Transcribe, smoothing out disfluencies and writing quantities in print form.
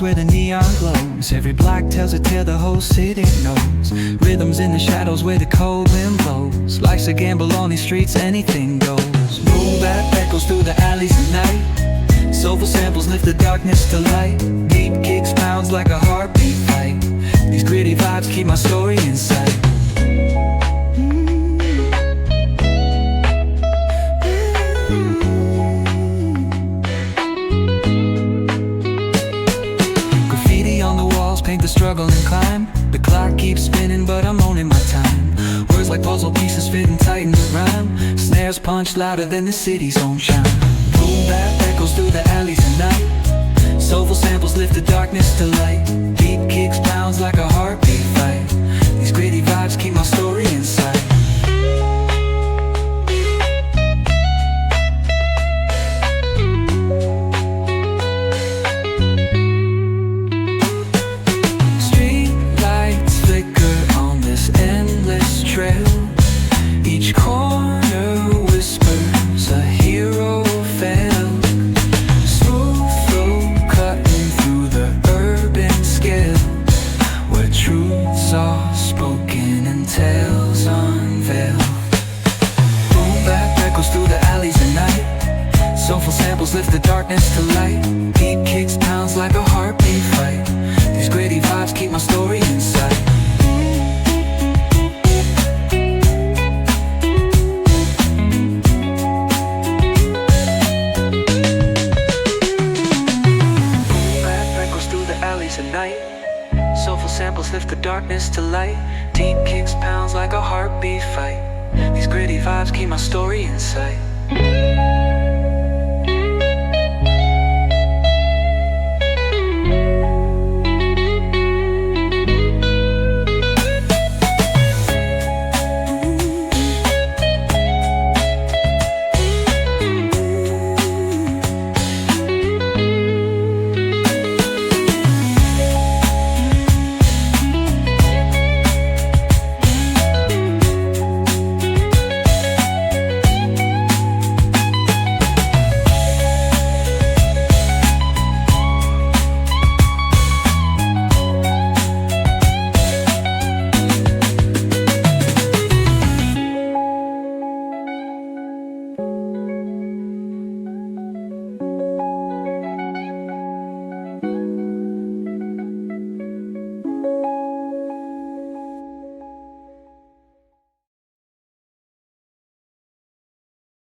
where the neon glows. Every block tells a tale the whole city knows. Rhythms in the shadows where the cold wind blows. Life's a gamble on these streets, anything goes. Boom bap echoes through the alleys at night. Soulful samples lift the darkness to light. Deep kicks pounds like a heartbeat fight. These gritty vibes keep my story in sight. Paint the struggle and climb. The clock keeps spinning but I'm owning my time. Words like puzzle pieces fitting tight in the rhyme. Snares punch louder than the city's own chime. Boom bap echoes through the alleys at night. Soulful samples lift the darkness to light. Deep kicks pounds like a heartbeat fight. These gritty vibes keep my story in sight. Each corner whispers a hero fell. Smooth flow cutting through the urban scale, where truths are spoken and tales unveiled. Boom bap echoes through the alleys at night. Soulful samples lift the darkness to light. Deep kicks pounds like a heartbeat fight. These gritty vibes keep my story in sight. At night, soulful samples lift the darkness to light. Deep kicks pounds like a heartbeat fight. These gritty vibes keep my story in sight.